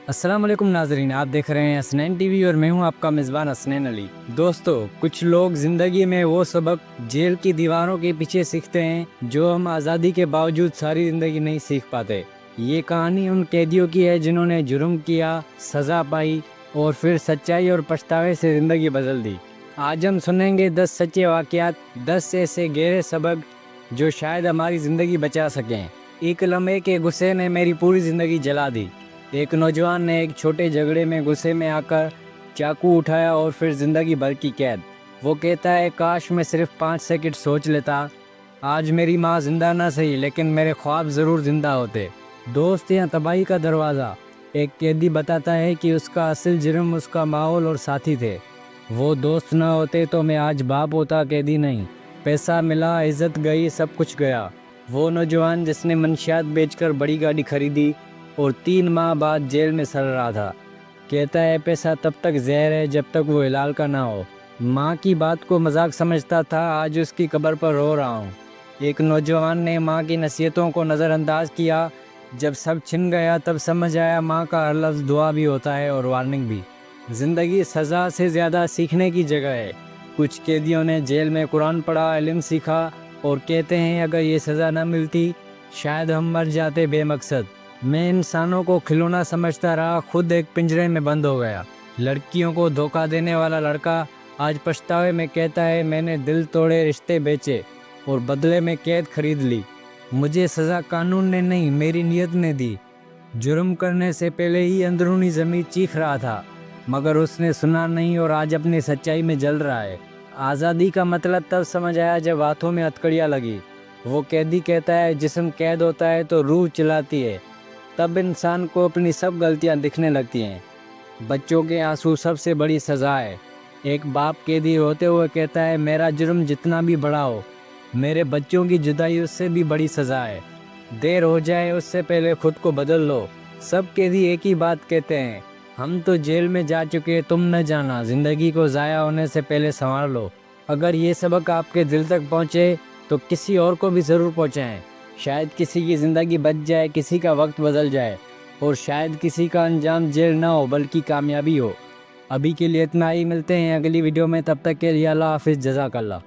السلام علیکم ناظرین، آپ دیکھ رہے ہیں حسنین ٹی وی اور میں ہوں آپ کا میزبان حسنین علی۔ دوستو، کچھ لوگ زندگی میں وہ سبق جیل کی دیواروں کے پیچھے سیکھتے ہیں جو ہم آزادی کے باوجود ساری زندگی نہیں سیکھ پاتے۔ یہ کہانی ان قیدیوں کی ہے جنہوں نے جرم کیا، سزا پائی اور پھر سچائی اور پچھتاوے سے زندگی بدل دی۔ آج ہم سنیں گے 10 سچے واقعات، 10 ایسے گہرے سبق جو شاید ہماری زندگی بچا سکیں۔ ایک لمحے کے غصے نے میری پوری زندگی جلا دی۔ ایک نوجوان نے ایک چھوٹے جھگڑے میں غصے میں آ کر چاقو اٹھایا اور پھر زندگی بھر کی قید۔ وہ کہتا ہے، کاش میں صرف 5 سیکنڈ سوچ لیتا، آج میری ماں زندہ نہ سہی لیکن میرے خواب ضرور زندہ ہوتے۔ دوست یا تباہی کا دروازہ۔ ایک قیدی بتاتا ہے کہ اس کا اصل جرم اس کا ماحول اور ساتھی تھے۔ وہ دوست نہ ہوتے تو میں آج باپ ہوتا، قیدی نہیں۔ پیسہ ملا، عزت گئی، سب کچھ گیا۔ وہ نوجوان جس نے منشیات بیچ کر بڑی گاڑی خریدی اور 3 ماہ بعد جیل میں سڑ رہا تھا، کہتا ہے پیسہ تب تک زہر ہے جب تک وہ حلال کا نہ ہو۔ ماں کی بات کو مذاق سمجھتا تھا، آج اس کی قبر پر رو رہا ہوں۔ ایک نوجوان نے ماں کی نصیحتوں کو نظر انداز کیا، جب سب چھن گیا تب سمجھ آیا ماں کا ہر لفظ دعا بھی ہوتا ہے اور وارننگ بھی۔ زندگی سزا سے زیادہ سیکھنے کی جگہ ہے۔ کچھ قیدیوں نے جیل میں قرآن پڑھا، علم سیکھا اور کہتے ہیں اگر یہ سزا نہ ملتی شاید ہم مر جاتے بے مقصد۔ میں انسانوں کو کھلونا سمجھتا رہا، خود ایک پنجرے میں بند ہو گیا۔ لڑکیوں کو دھوکہ دینے والا لڑکا آج پچھتاوے میں کہتا ہے میں نے دل توڑے، رشتے بیچے اور بدلے میں قید خرید لی۔ مجھے سزا قانون نے نہیں، میری نیت نے دی۔ جرم کرنے سے پہلے ہی اندرونی ضمیر چیخ رہا تھا مگر اس نے سنا نہیں اور آج اپنی سچائی میں جل رہا ہے۔ آزادی کا مطلب تب سمجھ آیا جب ہاتھوں میں ہتھکڑیاں لگی۔ وہ قیدی کہتا ہے جسم قید ہوتا ہے تو روح چلاتی ہے، تب انسان کو اپنی سب غلطیاں دکھنے لگتی ہیں۔ بچوں کے آنسو سب سے بڑی سزا ہے۔ ایک باپ قیدی روتے ہوئے کہتا ہے میرا جرم جتنا بھی بڑا ہو، میرے بچوں کی جدائی اس سے بھی بڑی سزا ہے۔ دیر ہو جائے اس سے پہلے خود کو بدل لو۔ سب قیدی ایک ہی بات کہتے ہیں، ہم تو جیل میں جا چکے، تم نہ جانا، زندگی کو ضائع ہونے سے پہلے سنوار لو۔ اگر یہ سبق آپ کے دل تک پہنچے تو کسی اور کو بھی ضرور پہنچائیں۔ شاید کسی کی زندگی بچ جائے، کسی کا وقت بدل جائے اور شاید کسی کا انجام جیل نہ ہو بلکہ کامیابی ہو۔ ابھی کے لیے اتنا ہی، ملتے ہیں اگلی ویڈیو میں، تب تک کے لیے اللہ حافظ، جزاک اللہ۔